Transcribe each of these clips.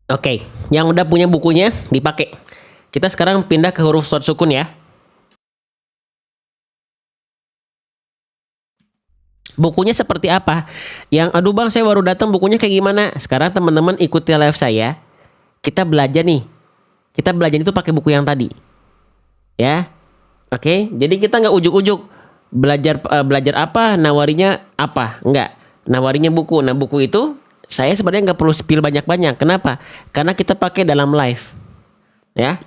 Oke, yang udah punya bukunya dipakai. Kita sekarang pindah ke huruf short sukun ya. Bukunya seperti apa? Yang aduh bang saya baru datang bukunya kayak gimana? Sekarang teman-teman ikuti live saya. Kita belajar nih. Kita belajar itu pakai buku yang tadi. Ya. Oke, jadi kita nggak ujuk-ujuk belajar apa, nawarinya apa, nggak. Nawarinya buku. Nah buku itu saya sebenarnya nggak perlu spill banyak-banyak. Kenapa? Karena kita pakai dalam live, ya.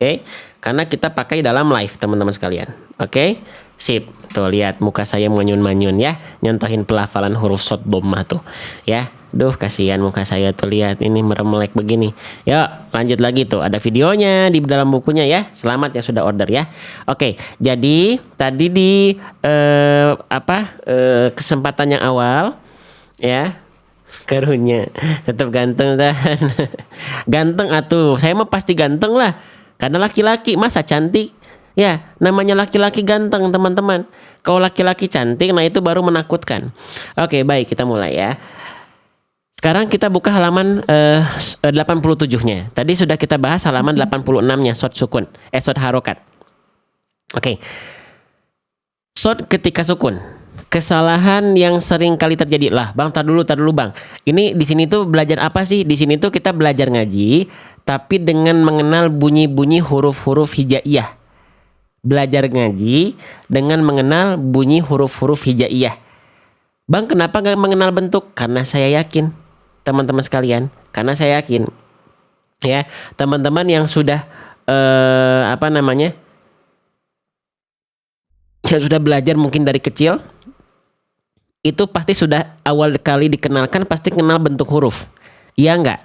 Oke, karena kita pakai dalam live teman-teman sekalian. Oke, sip. Tuh lihat muka saya manyun-manyun ya, nyontohin pelafalan huruf short domah tuh, ya. Duh kasihan muka saya tuh lihat ini meremelek begini. Yuk lanjut lagi tuh ada videonya di dalam bukunya ya. Selamat yang sudah order ya. Oke, jadi tadi di kesempatan yang awal ya karunya tetap ganteng dan ganteng atuh saya mah pasti ganteng lah karena laki-laki masa cantik ya namanya laki-laki ganteng teman-teman kalau laki-laki cantik nah itu baru menakutkan. Oke baik kita mulai ya. Sekarang kita buka halaman 87-nya. Tadi sudah kita bahas halaman 86-nya short sukun short harokat. Oke. Short ketika sukun. Kesalahan yang sering kali terjadi lah, bang. Tar dulu bang. Ini di sini tuh belajar apa sih? Di sini tuh kita belajar ngaji, tapi dengan mengenal bunyi-bunyi huruf-huruf hijaiyah. Belajar ngaji dengan mengenal bunyi huruf-huruf hijaiyah. Bang, kenapa nggak mengenal bentuk? Karena saya yakin, teman-teman sekalian. Karena saya yakin, ya teman-teman yang sudah yang sudah belajar mungkin dari kecil. Itu pasti sudah awal kali dikenalkan pasti kenal bentuk huruf. Iya enggak?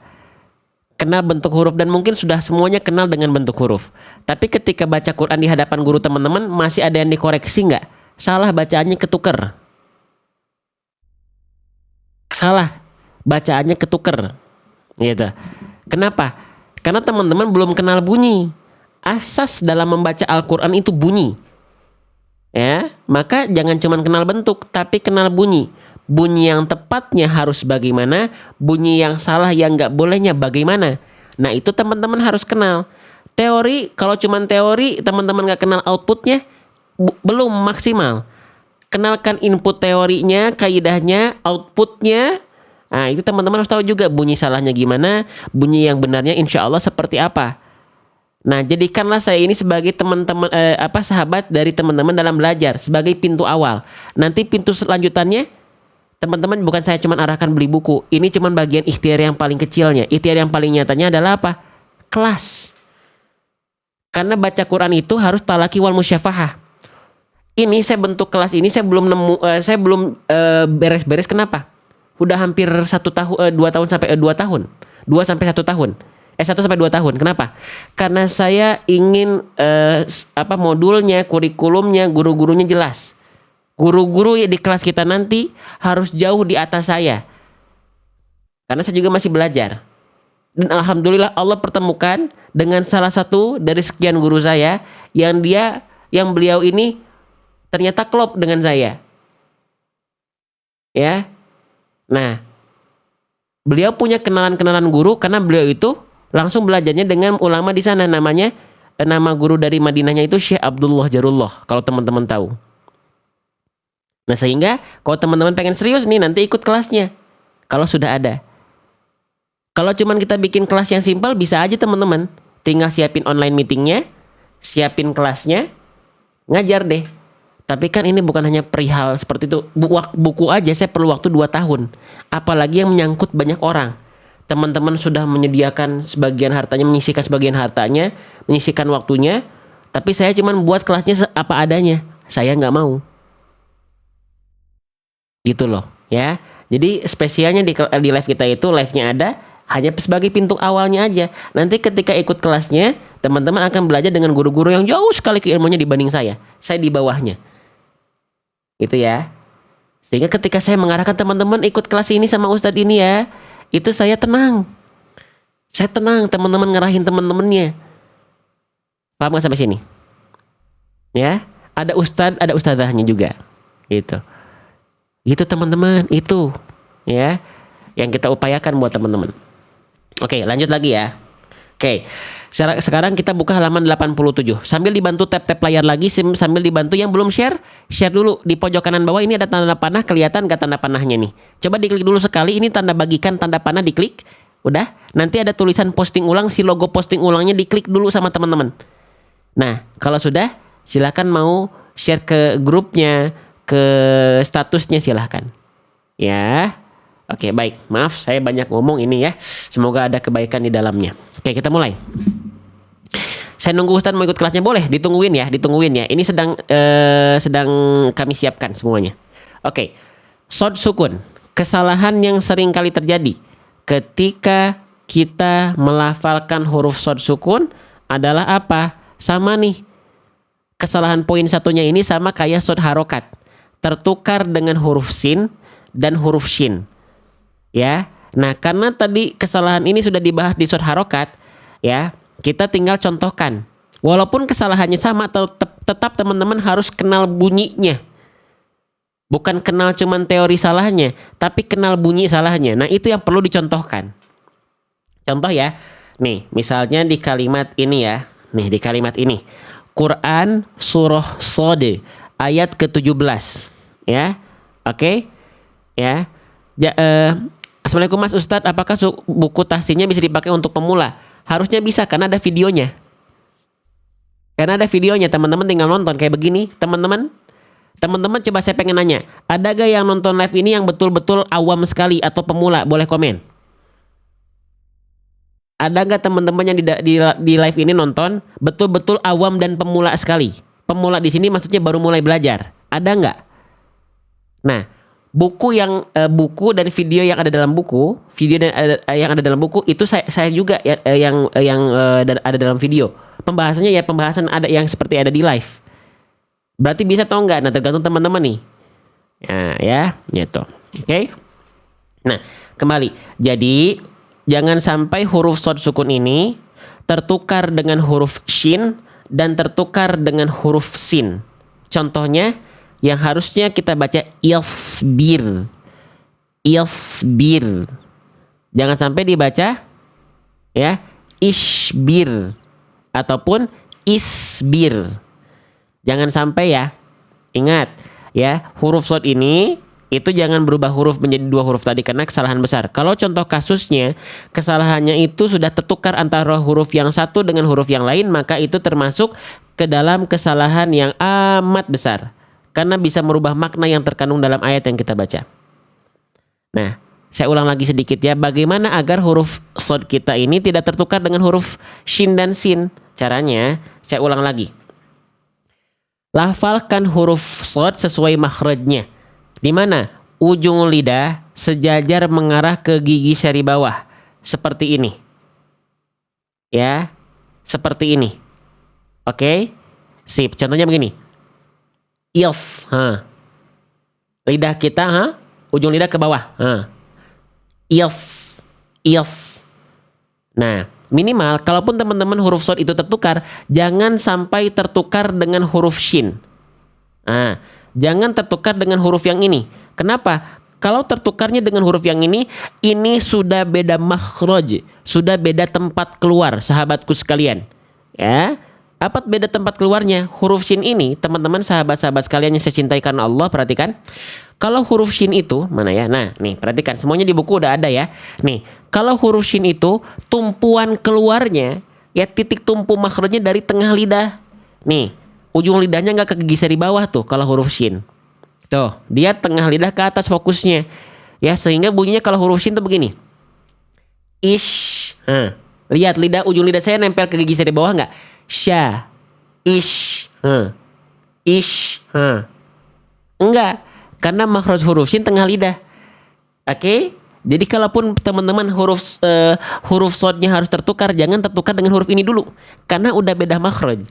Kenal bentuk huruf dan mungkin sudah semuanya kenal dengan bentuk huruf. Tapi ketika baca Quran di hadapan guru teman-teman masih ada yang dikoreksi enggak? Salah bacaannya ketuker. Salah bacaannya ketuker. Gitu. Kenapa? Karena teman-teman belum kenal bunyi. Asas dalam membaca Al-Quran itu bunyi. Ya, maka jangan cuma kenal bentuk, tapi kenal bunyi. Bunyi yang tepatnya harus bagaimana, bunyi yang salah yang nggak bolehnya bagaimana. Nah itu teman-teman harus kenal. Teori, kalau cuma teori, teman-teman nggak kenal outputnya, belum maksimal. Kenalkan input teorinya, kaidahnya, outputnya. Nah itu teman-teman harus tahu juga bunyi salahnya gimana, bunyi yang benarnya insya Allah seperti apa. Nah, jadikanlah saya ini sebagai teman-teman sahabat dari teman-teman dalam belajar, sebagai pintu awal. Nanti pintu selanjutannya teman-teman bukan saya cuma arahkan beli buku. Ini cuma bagian ikhtiar yang paling kecilnya. Ikhtiar yang paling nyatanya adalah apa? Kelas. Karena baca Quran itu harus talaki wal musyafahah. Ini saya bentuk kelas ini saya belum beres-beres kenapa? Udah hampir 1 tahun 2 tahun sampai 2 tahun. 2 sampai 1 tahun. 1 sampai 2 tahun. Kenapa? Karena saya ingin modulnya, kurikulumnya, guru-gurunya jelas. Guru-guru di kelas kita nanti harus jauh di atas saya. Karena saya juga masih belajar. Dan alhamdulillah Allah pertemukan dengan salah satu dari sekian guru saya yang beliau ini ternyata klop dengan saya. Ya. Nah, beliau punya kenalan-kenalan guru karena beliau itu langsung belajarnya dengan ulama di sana, nama guru dari Madinahnya itu Syekh Abdullah Jarullah kalau teman-teman tahu. Nah sehingga kalau teman-teman pengen serius nih nanti ikut kelasnya kalau sudah ada. Kalau cuman kita bikin kelas yang simpel bisa aja teman-teman tinggal siapin online meetingnya, siapin kelasnya, ngajar deh. Tapi kan ini bukan hanya perihal seperti itu. Buku aja saya perlu waktu 2 tahun. Apalagi yang menyangkut banyak orang. Teman-teman sudah menyediakan sebagian hartanya, menyisihkan sebagian hartanya, menyisihkan waktunya. Tapi saya cuma buat kelasnya apa adanya. Saya nggak mau. Gitu loh ya. Jadi spesialnya di live kita itu, live-nya ada hanya sebagai pintu awalnya aja. Nanti ketika ikut kelasnya, teman-teman akan belajar dengan guru-guru yang jauh sekali keilmuannya dibanding saya. Saya di bawahnya. Gitu ya. Sehingga ketika saya mengarahkan teman-teman ikut kelas ini sama Ustadz ini ya, itu saya tenang. Saya tenang teman-teman ngarahin teman-temannya. Paham gak sampai sini? Ya, ada ustadz, ada ustadzahnya juga. Gitu. Gitu teman-teman, itu ya yang kita upayakan buat teman-teman. Oke, lanjut lagi ya. Oke. Sekarang kita buka halaman 87. Sambil dibantu tap-tap layar lagi, sambil dibantu yang belum share, share dulu di pojok kanan bawah ini ada tanda panah, kelihatan gak tanda panahnya nih? Coba diklik dulu sekali, ini tanda bagikan tanda panah diklik. Udah, nanti ada tulisan posting ulang, si logo posting ulangnya diklik dulu sama teman-teman. Nah, kalau sudah, silakan mau share ke grupnya, ke statusnya silahkan. Ya. Oke, baik. Maaf saya banyak ngomong ini ya. Semoga ada kebaikan di dalamnya. Oke, kita mulai. Saya nunggu Ustadz mau ikut kelasnya, boleh ditungguin ya, Ini sedang kami siapkan semuanya. Oke. Shod sukun. Kesalahan yang sering kali terjadi ketika kita melafalkan huruf shod sukun adalah apa? Sama nih. Kesalahan poin satunya ini sama kayak shod harokat. Tertukar dengan huruf sin dan huruf shin. Ya. Nah, karena tadi kesalahan ini sudah dibahas di shod harokat, ya. Kita tinggal contohkan. Walaupun kesalahannya sama, tetap teman-teman harus kenal bunyinya. Bukan kenal cuman teori salahnya, tapi kenal bunyi salahnya. Nah, itu yang perlu dicontohkan. Contoh ya. Nih, misalnya di kalimat ini ya. Nih, di kalimat ini. Quran surah Shod ayat ke-17. Ya. Oke. Ya. Assalamualaikum Mas Ustadz, apakah buku tahsinnya bisa dipakai untuk pemula? Harusnya bisa karena ada videonya. Teman-teman tinggal nonton kayak begini. Teman-teman coba saya pengen nanya, ada gak yang nonton live ini yang betul-betul awam sekali atau pemula? Boleh komen. Ada gak teman-teman yang di live ini nonton betul-betul awam dan pemula sekali? Pemula di sini maksudnya baru mulai belajar. Ada nggak? Nah, buku dan video yang ada dalam buku, yang ada dalam buku itu saya juga ya, yang ada dalam video. Pembahasannya ya pembahasan ada yang seperti ada di live. Berarti bisa atau enggak? Nah, tergantung teman-teman nih. Nah, ya, gitu. Oke. Nah, kembali. Jadi, jangan sampai huruf shod sukun ini tertukar dengan huruf shin dan tertukar dengan huruf sin. Contohnya yang harusnya kita baca isbir. Jangan sampai dibaca ya isbir ataupun isbir. Jangan sampai ya. Ingat ya, huruf shod ini itu jangan berubah huruf menjadi dua huruf tadi karena kesalahan besar. Kalau contoh kasusnya kesalahannya itu sudah tertukar antara huruf yang satu dengan huruf yang lain, maka itu termasuk ke dalam kesalahan yang amat besar. Karena bisa merubah makna yang terkandung dalam ayat yang kita baca. Nah, saya ulang lagi sedikit ya. Bagaimana agar huruf shod kita ini tidak tertukar dengan huruf shin dan sin? Caranya, saya ulang lagi. Lafalkan huruf shod sesuai makhrajnya. Di mana? Ujung lidah sejajar mengarah ke gigi seri bawah. Seperti ini. Ya, seperti ini. Oke? Sip, contohnya begini. Ils, lidah kita, ujung lidah ke bawah, Ils. Nah, minimal kalaupun teman-teman huruf shod itu tertukar, jangan sampai tertukar dengan huruf shin. Nah, jangan tertukar dengan huruf yang ini. Kenapa? Kalau tertukarnya dengan huruf yang ini sudah beda makhraj, sudah beda tempat keluar, sahabatku sekalian. Ya. Apa beda tempat keluarnya? Huruf shin ini, teman-teman sahabat-sahabat sekalian yang saya cintai karena Allah, perhatikan. Kalau huruf shin itu, mana ya? Nah, nih, perhatikan. Semuanya di buku udah ada ya. Nih, kalau huruf shin itu, tumpuan keluarnya, ya titik tumpu makhrajnya dari tengah lidah. Nih, ujung lidahnya nggak ke gigi seri bawah tuh kalau huruf shin. Tuh, dia tengah lidah ke atas fokusnya. Ya, sehingga bunyinya kalau huruf shin tuh begini. Ish. Lihat ujung lidah saya nempel ke gigi seri bawah nggak? Sya, ish, enggak, karena makhraj huruf shin tengah lidah. Oke? Jadi kalaupun teman-teman huruf shodnya harus tertukar, jangan tertukar dengan huruf ini dulu, karena udah beda makhraj.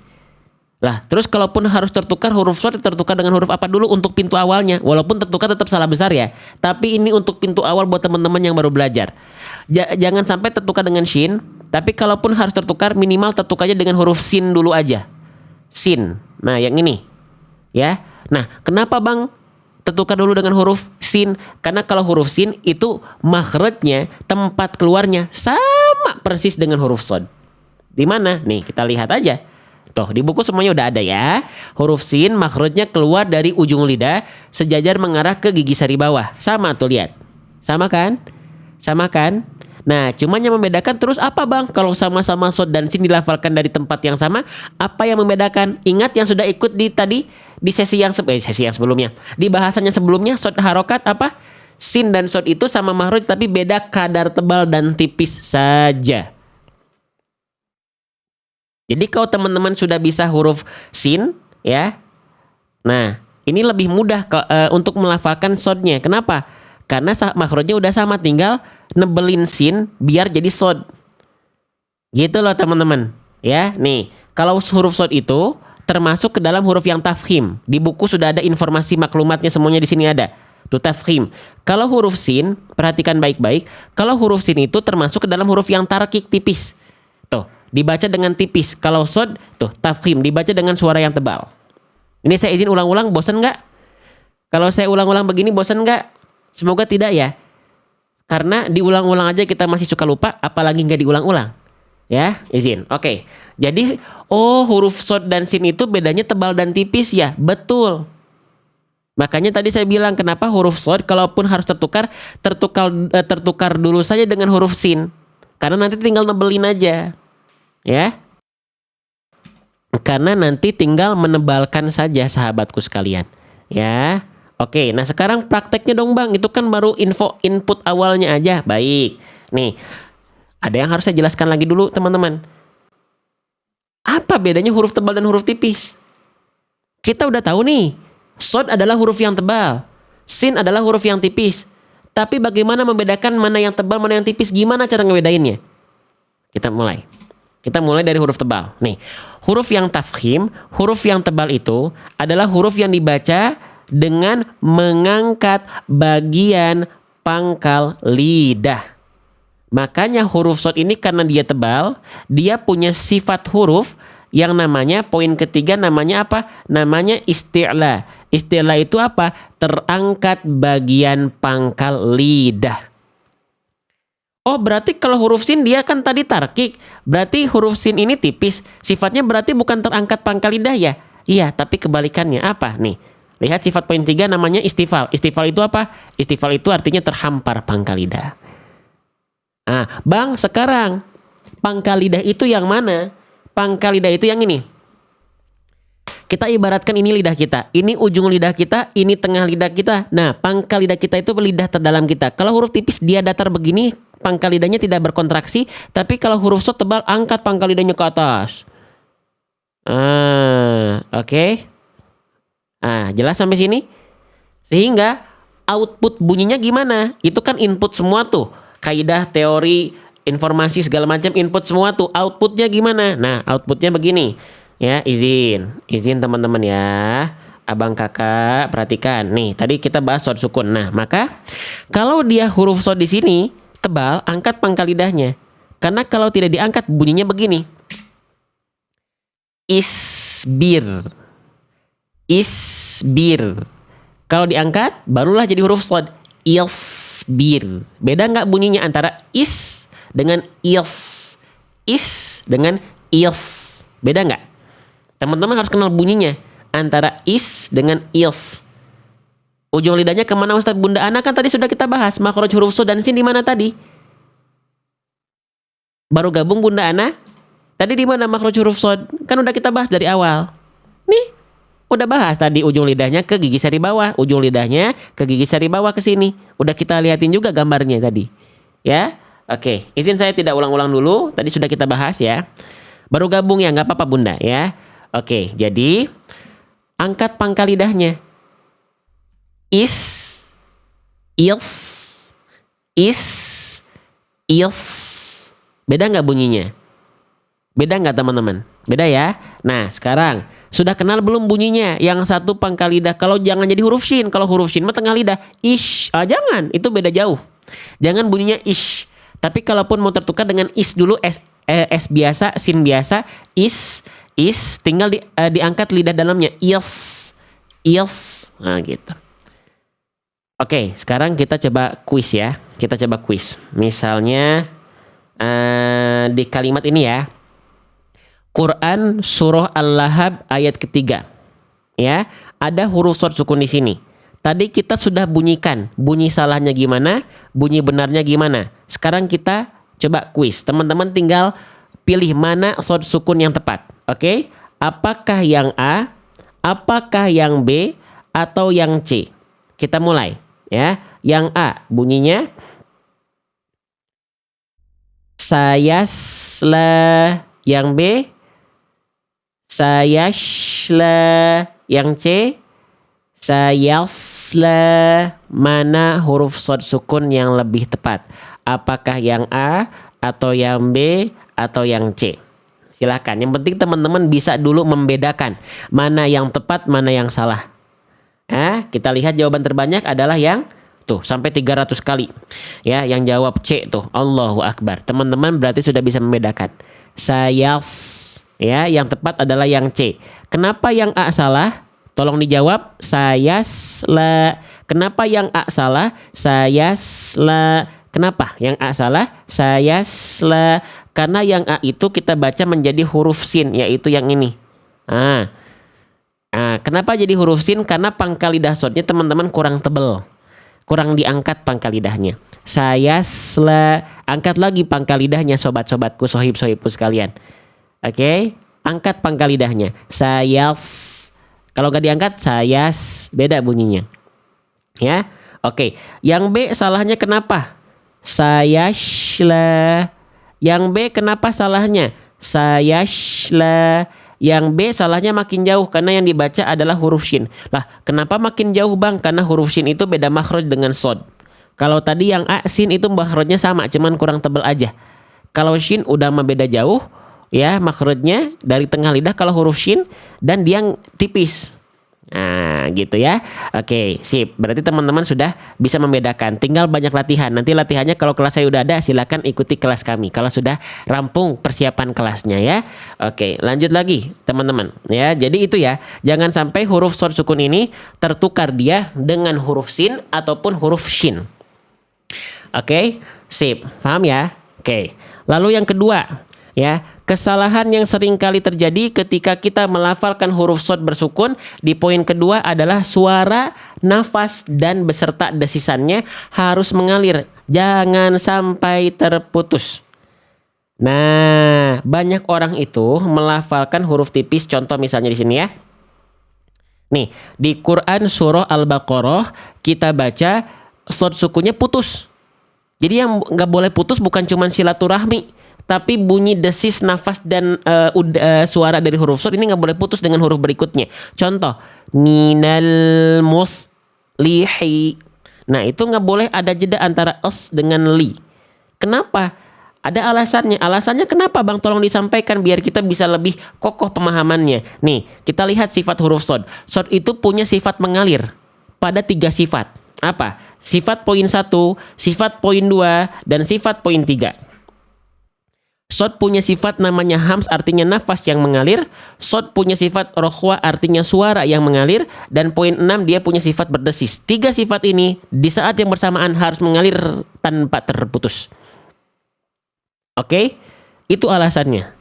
Lah, terus kalaupun harus tertukar huruf shod, tertukar dengan huruf apa dulu untuk pintu awalnya? Walaupun tertukar tetap salah besar ya, tapi ini untuk pintu awal buat teman-teman yang baru belajar. Jangan sampai tertukar dengan shin. Tapi kalaupun harus tertukar, minimal tertukarnya dengan huruf sin dulu aja. Sin. Nah, yang ini. Ya. Nah, kenapa Bang tertukar dulu dengan huruf sin? Karena kalau huruf sin itu makhrajnya, tempat keluarnya sama sama persis dengan huruf shad. Di mana? Nih, kita lihat aja. Tuh, di buku semuanya udah ada ya. Huruf sin makhrajnya keluar dari ujung lidah sejajar mengarah ke gigi sari bawah. Sama tuh, lihat. Sama kan? Sama kan? Nah, cuman yang membedakan terus apa bang? Kalau sama-sama shad dan sin dilafalkan dari tempat yang sama, apa yang membedakan? Ingat yang sudah ikut di tadi di sesi yang sebelumnya. Di bahasannya sebelumnya shad harokat apa? Sin dan shad itu sama makhraj tapi beda kadar tebal dan tipis saja. Jadi kalau teman-teman sudah bisa huruf sin ya. Nah, ini lebih mudah untuk melafalkan shadnya. Kenapa? Karena makhrajnya udah sama, tinggal nebelin sin biar jadi shad. Gitu loh teman-teman. Ya, nih, kalau huruf shad itu termasuk ke dalam huruf yang tafkhim. Di buku sudah ada informasi maklumatnya, semuanya di sini ada. Tuh tafkhim. Kalau huruf sin, perhatikan baik-baik, kalau huruf sin itu termasuk ke dalam huruf yang tarkik, tipis. Tuh, dibaca dengan tipis. Kalau shad, tuh tafkhim, dibaca dengan suara yang tebal. Ini saya izin ulang-ulang, bosan nggak? Kalau saya ulang-ulang begini bosan nggak? Semoga tidak ya. Karena diulang-ulang aja kita masih suka lupa, apalagi nggak diulang-ulang. Ya, izin. Oke. Jadi, huruf shad dan sin itu bedanya tebal dan tipis ya? Betul. Makanya tadi saya bilang kenapa huruf shad kalaupun harus tertukar dulu saja dengan huruf sin. Karena nanti tinggal nebelin aja. Ya. Karena nanti tinggal menebalkan saja sahabatku sekalian. Ya. Oke, nah sekarang prakteknya dong bang. Itu kan baru input awalnya aja. Baik. Nih, ada yang harus saya jelaskan lagi dulu teman-teman. Apa bedanya huruf tebal dan huruf tipis? Kita udah tahu nih, shad adalah huruf yang tebal, sin adalah huruf yang tipis. Tapi bagaimana membedakan mana yang tebal, mana yang tipis? Gimana cara ngebedainnya? Kita mulai dari huruf tebal. Nih, huruf yang tafkhim, huruf yang tebal itu adalah huruf yang dibaca dengan mengangkat bagian pangkal lidah. Makanya huruf shad ini karena dia tebal, dia punya sifat huruf yang namanya, poin ketiga namanya apa? Namanya isti'la. Isti'la itu apa? Terangkat bagian pangkal lidah. Oh, berarti kalau huruf sin dia kan tadi tarkik. Berarti huruf sin ini tipis. Sifatnya berarti bukan terangkat pangkal lidah ya? Iya, tapi kebalikannya apa? Nih, lihat sifat poin 3 namanya istifal. Istifal itu apa? Istifal itu artinya terhampar pangkal lidah. Nah, bang, sekarang pangkal lidah itu yang mana? Pangkal lidah itu yang ini. Kita ibaratkan ini lidah kita, ini ujung lidah kita, ini tengah lidah kita. Nah, pangkal lidah kita itu lidah terdalam kita. Kalau huruf tipis dia datar begini, pangkal lidahnya tidak berkontraksi. Tapi kalau huruf shad tebal, angkat pangkal lidahnya ke atas. Oke. Jelas sampai sini? Sehingga output bunyinya gimana? Itu kan input semua tuh. Kaidah, teori, informasi segala macam input semua tuh. Outputnya gimana? Nah, outputnya begini. Ya, izin teman-teman ya. Abang kakak perhatikan. Nih, tadi kita bahas shad sukun. Nah, maka kalau dia huruf shad di sini tebal, angkat pangkal lidahnya. Karena kalau tidak diangkat bunyinya begini. Isbir. Kalau diangkat barulah jadi huruf shad. Isbir. Beda nggak bunyinya antara is dengan is? Is dengan is. Beda nggak? Teman-teman harus kenal bunyinya antara is dengan is. Ujung lidahnya kemana Ustadz? Bunda Ana kan tadi sudah kita bahas. Makhraj huruf shad dan sin di mana tadi? Baru gabung Bunda Ana. Tadi di mana makhraj huruf shad? Kan udah kita bahas dari awal. Nih, udah bahas tadi ujung lidahnya ke gigi sari bawah, ujung lidahnya ke gigi sari bawah ke sini. Udah kita liatin juga gambarnya tadi. Ya. Oke, izin saya tidak ulang-ulang dulu. Tadi sudah kita bahas ya. Baru gabung ya, nggak apa-apa Bunda ya. Oke, jadi angkat pangkal lidahnya. Is. Beda nggak bunyinya? Beda nggak teman-teman? Beda ya. Nah, sekarang sudah kenal belum bunyinya? Yang satu pangkal lidah. Kalau jangan jadi huruf shin. Kalau huruf shin mah tengah lidah. Ish. Jangan. Itu beda jauh. Jangan bunyinya ish. Tapi kalaupun mau tertukar dengan is dulu, s biasa, sin biasa, is, tinggal diangkat lidah dalamnya. Is. Nah, gitu. Oke, sekarang kita coba kuis ya. Misalnya di kalimat ini ya. Quran surah Al-Lahab ayat ketiga. Ya, ada huruf shad sukun di sini. Tadi kita sudah bunyikan, bunyi salahnya gimana, bunyi benarnya gimana. Sekarang kita coba kuis. Teman-teman tinggal pilih mana shad sukun yang tepat. Oke? Apakah yang A, apakah yang B, atau yang C? Kita mulai ya. Yang A bunyinya sayasla, yang B sayasla, yang C sayasla. Mana huruf shad sukun yang lebih tepat? Apakah yang A atau yang B atau yang C? Silahkan. Yang penting teman-teman bisa dulu membedakan mana yang tepat, mana yang salah. Kita lihat jawaban terbanyak adalah yang tuh sampai 300 kali. Ya, yang jawab C tuh. Allahu Akbar. Teman-teman berarti sudah bisa membedakan. Sayas. Ya, yang tepat adalah yang C. Kenapa yang A salah? Tolong dijawab. Sayasla. Kenapa yang A salah? Sayasla. Kenapa yang A salah? Sayasla. Karena yang A itu kita baca menjadi huruf sin, yaitu yang ini. Kenapa jadi huruf sin? Karena pangkal lidah shadnya teman-teman kurang tebel. Kurang diangkat pangkal lidahnya. Sayasla. Angkat lagi pangkal lidahnya sobat-sobatku, sohib-sohibku sekalian. Oke? Angkat pangkal lidahnya. Sayas. Kalau gak diangkat, sayas. Beda bunyinya. Ya? Oke. Yang B salahnya kenapa? Sayasla. Yang B kenapa salahnya? Sayasla. Yang B salahnya makin jauh karena yang dibaca adalah huruf shin. Lah, kenapa makin jauh bang? Karena huruf shin itu beda makhraj dengan shad. Kalau tadi yang A sin itu makhrajnya sama, cuman kurang tebal aja. Kalau shin udah mah beda jauh, ya makhrajnya dari tengah lidah kalau huruf shin, dan dia tipis. Nah, gitu ya. Oke, sip. Berarti teman-teman sudah bisa membedakan. Tinggal banyak latihan. Nanti latihannya kalau kelas saya udah ada, silakan ikuti kelas kami. Kalau sudah rampung persiapan kelasnya ya. Oke, lanjut lagi teman-teman. Ya, jadi itu ya. Jangan sampai huruf shad sukun ini tertukar dia dengan huruf sin ataupun huruf shin. Oke, sip. Paham ya? Oke. Lalu yang kedua, ya, kesalahan yang sering kali terjadi ketika kita melafalkan huruf shad bersukun di poin kedua adalah suara, nafas, dan beserta desisannya harus mengalir. Jangan sampai terputus. Nah, banyak orang itu melafalkan huruf tipis. Contoh misalnya di sini ya. Nih, di Quran surah Al-Baqarah kita baca shad sukunnya putus. Jadi yang nggak boleh putus bukan cuma silaturahmi, tapi bunyi desis, nafas, dan suara dari huruf shad ini nggak boleh putus dengan huruf berikutnya. Contoh, minal muslihi. Nah, itu nggak boleh ada jeda antara os dengan li. Kenapa? Ada alasannya. Alasannya kenapa bang? Tolong disampaikan biar kita bisa lebih kokoh pemahamannya. Nih, kita lihat sifat huruf shad. Shad itu punya sifat mengalir pada 3 sifat. Apa? Sifat poin 1, sifat poin 2, dan sifat poin 3. Shad punya sifat namanya hams, artinya nafas yang mengalir. Shad punya sifat rokhwa, artinya suara yang mengalir. Dan poin 6 dia punya sifat berdesis. 3 sifat ini di saat yang bersamaan harus mengalir tanpa terputus. Oke? Itu alasannya.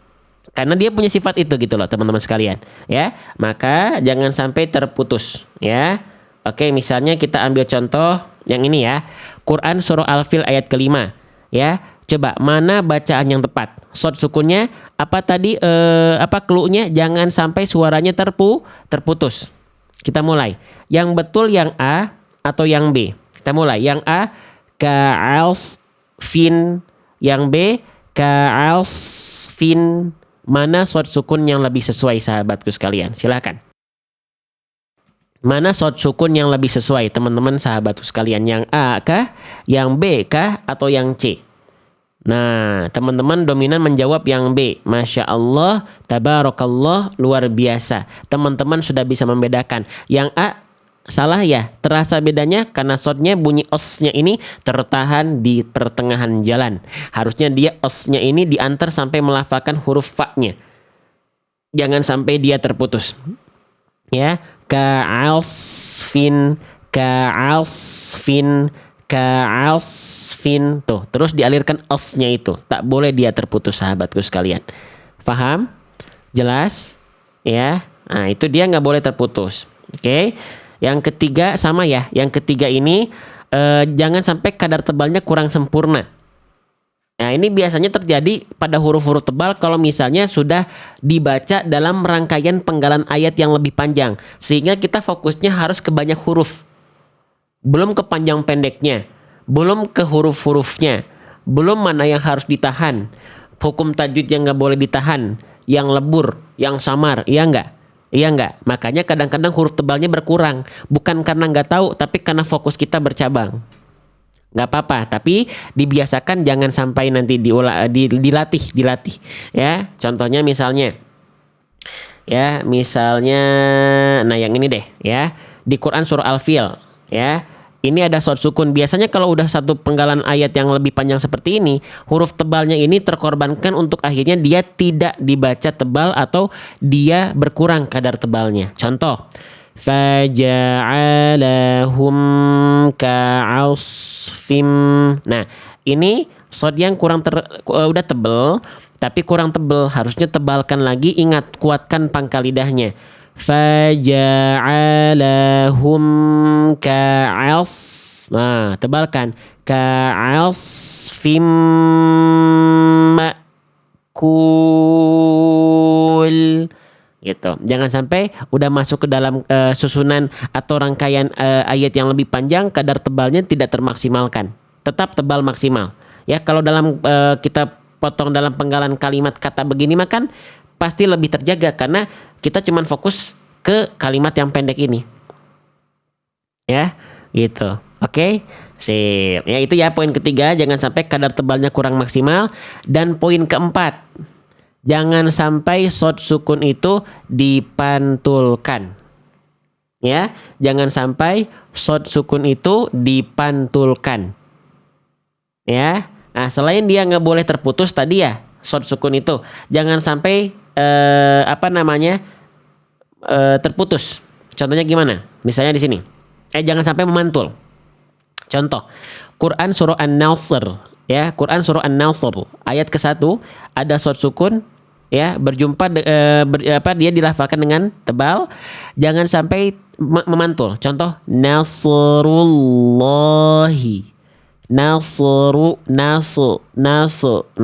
Karena dia punya sifat itu gitu loh teman-teman sekalian. Ya, maka jangan sampai terputus. Ya. Oke, misalnya kita ambil contoh yang ini ya. Quran surah Al-Fil ayat kelima. Ya. Coba mana bacaan yang tepat? Shad sukunnya apa tadi? Clue-nya jangan sampai suaranya terputus. Kita mulai. Yang betul yang A atau yang B? Kita mulai. Yang A ka'als fin, yang B ka'als fin. Mana shad sukun yang lebih sesuai sahabatku sekalian? Silakan. Mana shad sukun yang lebih sesuai teman-teman sahabatku sekalian? Yang A kah? Yang B kah? Atau yang C? Nah, teman-teman dominan menjawab yang B. Masya Allah, tabarakallah, luar biasa. Teman-teman sudah bisa membedakan. Yang A salah ya, terasa bedanya karena shadnya bunyi osnya ini tertahan di pertengahan jalan. Harusnya dia osnya ini diantar sampai melafalkan huruf fa-nya. Jangan sampai dia terputus. Ya, ka'alsfin, ka'alsfin, ka'asfin. Tuh, terus dialirkan asnya itu. Tak boleh dia terputus, sahabatku sekalian. Faham? Jelas? Ya. Nah, itu dia nggak boleh terputus. Oke. Yang ketiga sama ya. Yang ketiga ini jangan sampai kadar tebalnya kurang sempurna. Nah, ini biasanya terjadi pada huruf-huruf tebal kalau misalnya sudah dibaca dalam rangkaian penggalan ayat yang lebih panjang. Sehingga kita fokusnya harus ke banyak huruf. Belum ke panjang pendeknya, belum ke huruf-hurufnya, belum mana yang harus ditahan, hukum tajwid yang nggak boleh ditahan, yang lebur, yang samar, iya nggak, makanya kadang-kadang huruf tebalnya berkurang, bukan karena nggak tahu, tapi karena fokus kita bercabang. Nggak apa-apa, tapi dibiasakan jangan sampai nanti dilatih, ya. Contohnya misalnya, nah yang ini deh, ya, di Quran surah Al-Fil, ya. Ini ada short sukun. Biasanya kalau udah satu penggalan ayat yang lebih panjang seperti ini, huruf tebalnya ini terkorbankan untuk akhirnya dia tidak dibaca tebal atau dia berkurang kadar tebalnya. Contoh, faja'alahum ka'asfim. Nah, ini short yang udah tebel, tapi kurang tebel. Harusnya tebalkan lagi. Ingat, kuatkan pangkal lidahnya. Faja'alahum ka'as. Nah, tebalkan. Ka'asfim ma'kul. Gitu. Jangan sampai udah masuk ke dalam susunan atau rangkaian ayat yang lebih panjang, kadar tebalnya tidak termaksimalkan. Tetap tebal maksimal. Ya, kalau dalam kita potong dalam penggalan kalimat kata begini mah kan pasti lebih terjaga karena kita cuman fokus ke kalimat yang pendek ini. Ya, gitu. Oke, sip. Ya, itu ya poin ketiga, jangan sampai kadar tebalnya kurang maksimal. Dan poin keempat, jangan sampai short sukun itu dipantulkan. Ya, jangan sampai short sukun itu dipantulkan. Ya, nah selain dia nggak boleh terputus tadi ya, short sukun itu jangan sampai terputus. Contohnya gimana? Misalnya di sini. Jangan sampai memantul. Contoh, Quran surah An-Nasr, ya, Quran surah An-Nasr ayat ke-1 ada short sukun, ya, dia dilafalkan dengan tebal, jangan sampai memantul. Contoh, Nasrullahi. Nasru. Nah,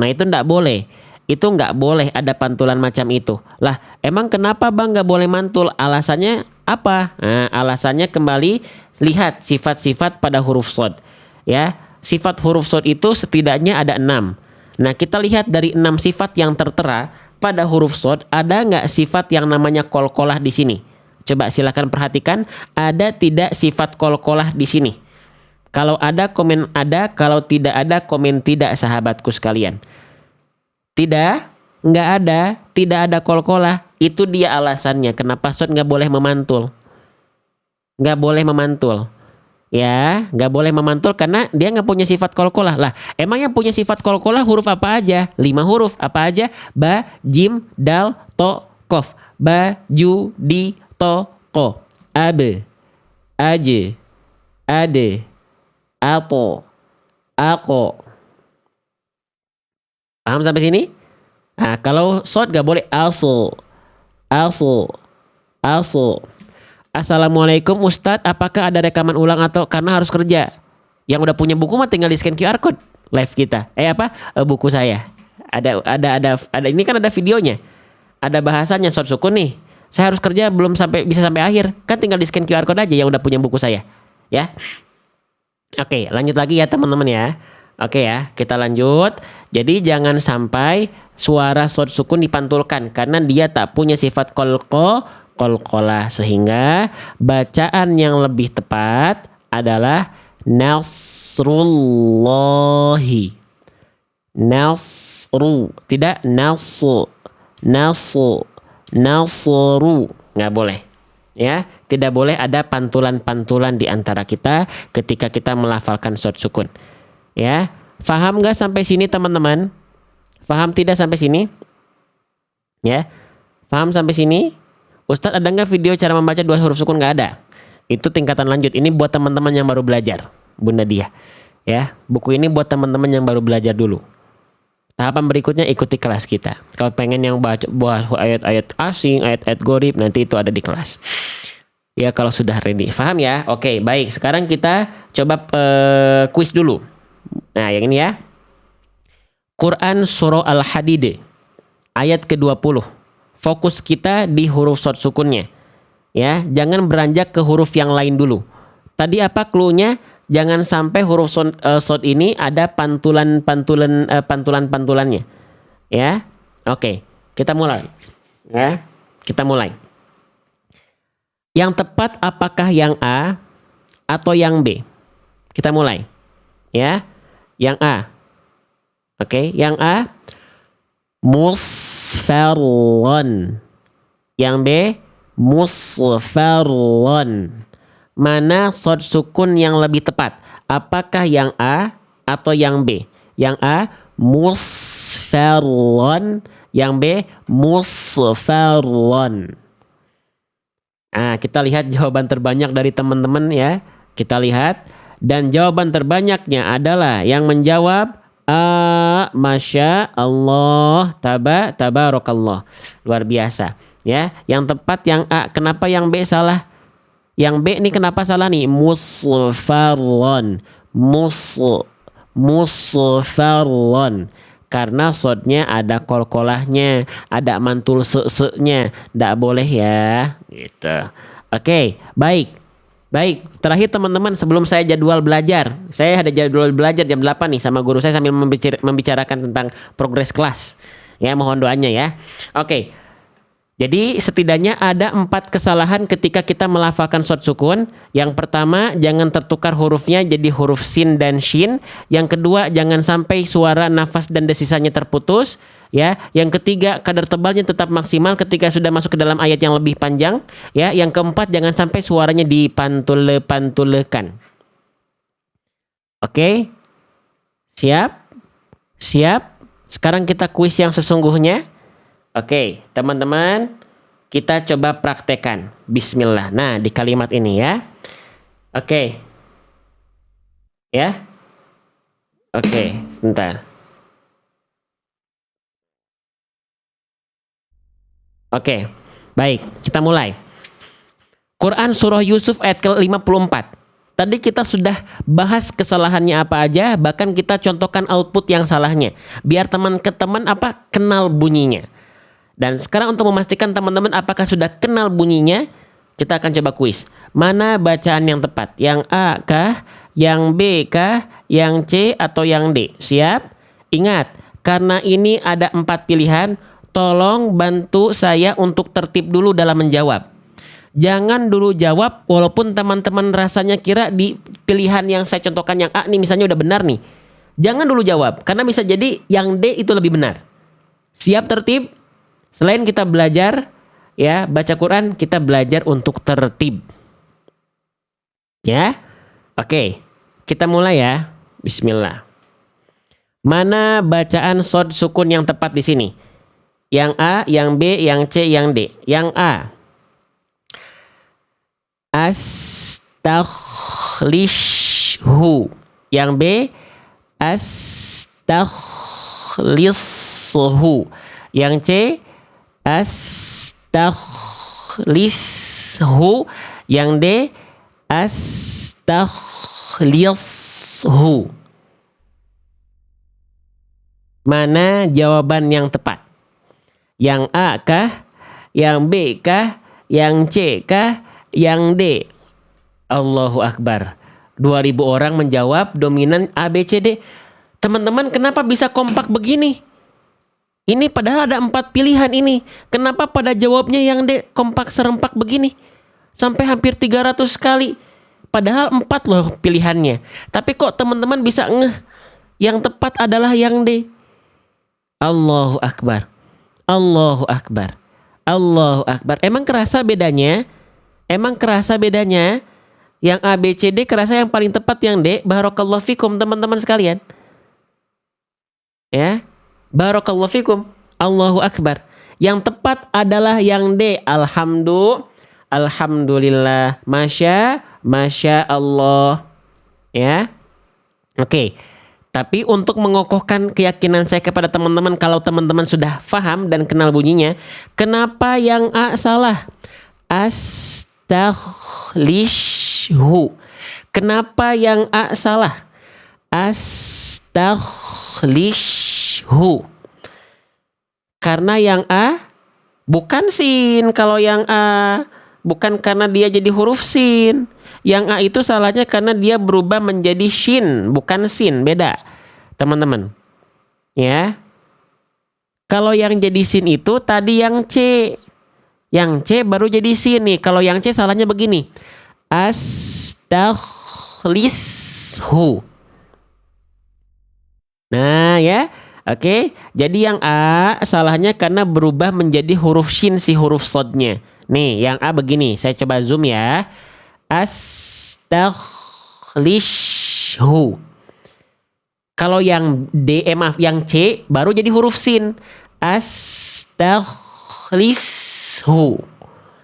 itu enggak boleh. Itu nggak boleh ada pantulan macam itu. Lah, emang kenapa Bang nggak boleh mantul? Alasannya apa? Nah, alasannya kembali lihat sifat-sifat pada huruf shad. Ya, sifat huruf shad itu setidaknya ada 6. Nah, kita lihat dari 6 sifat yang tertera pada huruf shad, ada nggak sifat yang namanya qalqalah di sini? Coba silakan perhatikan, ada tidak sifat qalqalah di sini? Kalau ada komen ada, kalau tidak ada komen tidak, sahabatku sekalian. Nggak ada, tidak ada qalqalah. Itu dia alasannya kenapa shad nggak boleh memantul. Nggak boleh memantul. Ya, nggak boleh memantul karena dia nggak punya sifat qalqalah. Lah, emang yang punya sifat qalqalah huruf apa aja? 5 huruf. Apa aja? Ba, jim, dal, to, qaf. Ba, ju, di, to, ko. Abe, aje, ade, apo, ako. Paham sampai sini? Nah, kalau shad gak boleh asu. Assalamualaikum Ustadz, apakah ada rekaman ulang atau karena harus kerja? Yang udah punya buku mah tinggal di scan QR code live kita. Buku saya. Ada ini kan ada videonya. Ada bahasanya shad sukun nih. Saya harus kerja belum bisa sampai akhir. Kan tinggal di scan QR code aja yang udah punya buku saya. Ya. Oke, lanjut lagi ya teman-teman ya. Oke ya, kita lanjut. Jadi jangan sampai suara shad sukun dipantulkan karena dia tak punya sifat qalqalah, sehingga bacaan yang lebih tepat adalah nasrullahi. Nasru, tidak nasru. Nasru, nggak boleh. Ya, tidak boleh ada pantulan-pantulan di antara kita ketika kita melafalkan shad sukun. Ya, paham nggak sampai sini teman-teman? Paham tidak sampai sini? Ya, paham sampai sini? Ustadz, ada nggak video cara membaca 2 huruf sukun? Nggak ada. Itu tingkatan lanjut. Ini buat teman-teman yang baru belajar. Bunda Dia. Ya, buku ini buat teman-teman yang baru belajar dulu. Tahapan berikutnya ikuti kelas kita. Kalau pengen yang bahas ayat-ayat asing, ayat-ayat gharib, nanti itu ada di kelas. Ya, kalau sudah ready. Paham ya? Oke, baik. Sekarang kita coba kuis dulu. Nah, yang ini ya. Quran Surah Al-Hadid ayat ke-20. Fokus kita di huruf shad sukunnya. Ya, jangan beranjak ke huruf yang lain dulu. Tadi apa cluenya? Jangan sampai huruf shad ini ada pantulannya. Ya. Oke, kita mulai. Ya. Kita mulai. Yang tepat apakah yang A atau yang B? Kita mulai. Ya. Yang A. Oke, yang A musfarron. Yang B musfarron. Mana shad sukun yang lebih tepat? Apakah yang A atau yang B? Yang A musfarron, yang B musfarron. Nah, kita lihat jawaban terbanyak dari teman-teman ya. Kita lihat, dan jawaban terbanyaknya adalah yang menjawab A. Masya Allah, tabarakallah. Luar biasa ya. Yang tepat yang A. Kenapa yang B salah? Yang B ini kenapa salah nih? Musfarron. Musfarron. Karena shadnya ada kolkolahnya, ada mantul se-nya. Nggak boleh ya. Gitu. Oke, baik. Baik, terakhir teman-teman sebelum saya jadwal belajar. Saya ada jadwal belajar jam 8 nih sama guru saya sambil membicarakan tentang progres kelas. Ya, mohon doanya ya. Oke. Jadi setidaknya ada 4 kesalahan ketika kita melafalkan shad sukun. Yang pertama, jangan tertukar hurufnya jadi huruf sin dan shin. Yang kedua, jangan sampai suara nafas dan desisanya terputus. Ya, yang ketiga, kadar tebalnya tetap maksimal ketika sudah masuk ke dalam ayat yang lebih panjang. Ya, yang keempat, jangan sampai suaranya dipantulkan. Oke, siap, siap. Sekarang kita kuis yang sesungguhnya. Oke, teman-teman, kita coba praktekkan. Bismillah. Nah, di kalimat ini ya. Oke. Ya. Oke, sebentar. Oke, baik. Kita mulai. Quran Surah Yusuf ayat ke-54. Tadi kita sudah bahas kesalahannya apa aja, bahkan kita contohkan output yang salahnya. Biar teman-teman kenal bunyinya. Dan sekarang untuk memastikan teman-teman apakah sudah kenal bunyinya, kita akan coba kuis. Mana bacaan yang tepat? Yang A kah? Yang B kah? Yang C atau yang D? Siap? Ingat, karena ini ada 4 pilihan, tolong bantu saya untuk tertib dulu dalam menjawab. Jangan dulu jawab walaupun teman-teman rasanya kira di pilihan yang saya contohkan yang A nih misalnya udah benar nih. Jangan dulu jawab, karena bisa jadi yang D itu lebih benar. Siap tertib? Selain kita belajar ya baca Quran, kita belajar untuk tertib. Ya. Oke. Kita mulai ya. Bismillah. Mana bacaan shad sukun yang tepat di sini? Yang A, yang B, yang C, yang D. Yang A. Astaghlishu. Yang B. Astaghlishu. Yang C. Astaghlishu. Yang D. Astaghlishu. Mana jawaban yang tepat? Yang A kah? Yang B kah? Yang C kah? Yang D? Allahu Akbar. 2000 orang menjawab dominan A, B, C, D. Teman-teman kenapa bisa kompak begini? Ini padahal ada 4 pilihan ini. Kenapa pada jawabnya yang D kompak serempak begini? Sampai hampir 300 kali. Padahal 4 loh pilihannya. Tapi kok teman-teman bisa ngeh yang tepat adalah yang D? Allahu Akbar. Allahu Akbar. Allahu Akbar. Emang kerasa bedanya? Emang kerasa bedanya? Yang A, B, C, D kerasa yang paling tepat yang D. Barakallahu fikum teman-teman sekalian. Ya. Barakallahu fikum. Allahu Akbar. Yang tepat adalah yang D. Alhamdulillah. Masya Allah. Ya. Oke. Tapi untuk mengokohkan keyakinan saya kepada teman-teman, kalau teman-teman sudah paham dan kenal bunyinya, kenapa yang A salah? Astaghlishu. Kenapa yang A salah? Astaghlishu. Karena yang A bukan sin. Kalau yang A bukan karena dia jadi huruf sin. Yang A itu salahnya karena dia berubah menjadi shin, bukan sin. Beda, teman-teman. Ya. Kalau yang jadi sin itu tadi yang C. Yang C baru jadi sin nih. Kalau yang C salahnya begini. Astaghlishu. Nah ya. Oke. Jadi yang A salahnya karena berubah menjadi huruf shin si huruf sodnya. Nih yang A begini. Saya coba zoom ya. Astaghlishu. Kalau yang D, maaf, yang C baru jadi huruf sin. Astaghlishu.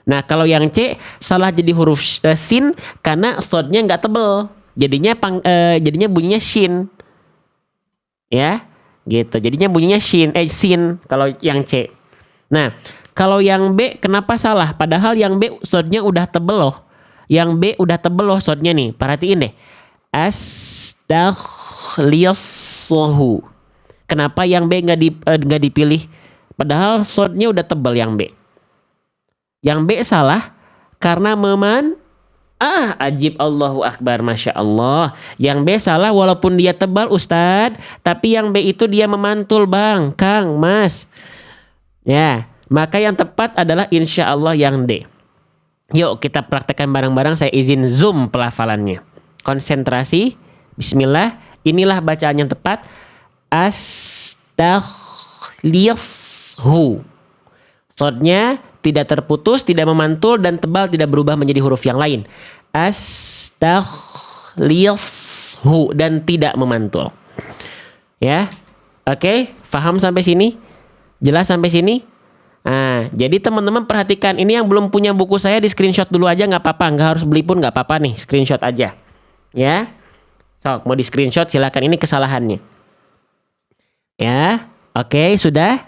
Nah kalau yang C salah jadi huruf sin karena sodnya nggak tebel. Jadinya bunyinya shin. Ya, gitu. Jadinya bunyinya sin kalau yang C. Nah kalau yang B kenapa salah? Padahal yang B sodnya udah tebel loh. Yang B udah tebel loh sodnya nih. Perhatiin deh. Astaghlishu. Kenapa yang B nggak dipilih? Padahal sodnya udah tebel yang B. Yang B salah karena ajib, Allahu Akbar, Masya Allah. Yang B salah walaupun dia tebal Ustadz. Tapi yang B itu dia memantul bang, Kang, Mas. Ya, maka yang tepat adalah insya Allah yang D. Yuk kita praktekkan bareng-bareng. Saya izin zoom pelafalannya. Konsentrasi. Bismillah. Inilah bacaan yang tepat. Astaghlishu. Sodnya tidak terputus, tidak memantul, dan tebal, tidak berubah menjadi huruf yang lain. Astaghlishu. Dan tidak memantul. Ya. Oke. Paham sampai sini? Jelas sampai sini? Nah, jadi teman-teman perhatikan, ini yang belum punya buku saya di screenshot dulu aja nggak apa-apa, nggak harus beli pun nggak apa-apa nih, screenshot aja, ya. So, mau di screenshot silakan, ini kesalahannya. Ya, oke, sudah.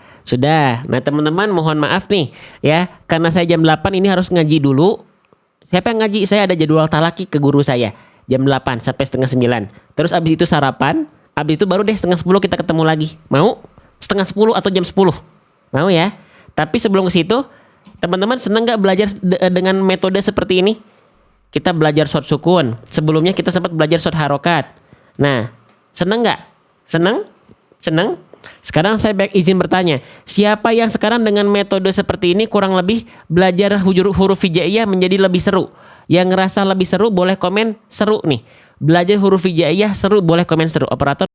Nah teman-teman mohon maaf nih, ya, karena saya jam 8 ini harus ngaji dulu. Siapa yang ngaji? Saya ada jadwal talaki ke guru saya, jam 8 sampai setengah 9. Terus abis itu sarapan, abis itu baru deh setengah 10 kita ketemu lagi. Mau? Setengah 10 atau jam 10? Mau ya? Tapi sebelum ke situ, teman-teman senang nggak belajar dengan metode seperti ini? Kita belajar short sukun. Sebelumnya kita sempat belajar short harokat. Nah, senang nggak? Senang? Sekarang saya izin bertanya, siapa yang sekarang dengan metode seperti ini kurang lebih belajar huruf hijaiyah menjadi lebih seru? Yang ngerasa lebih seru boleh komen seru nih. Belajar huruf hijaiyah seru boleh komen seru. Operator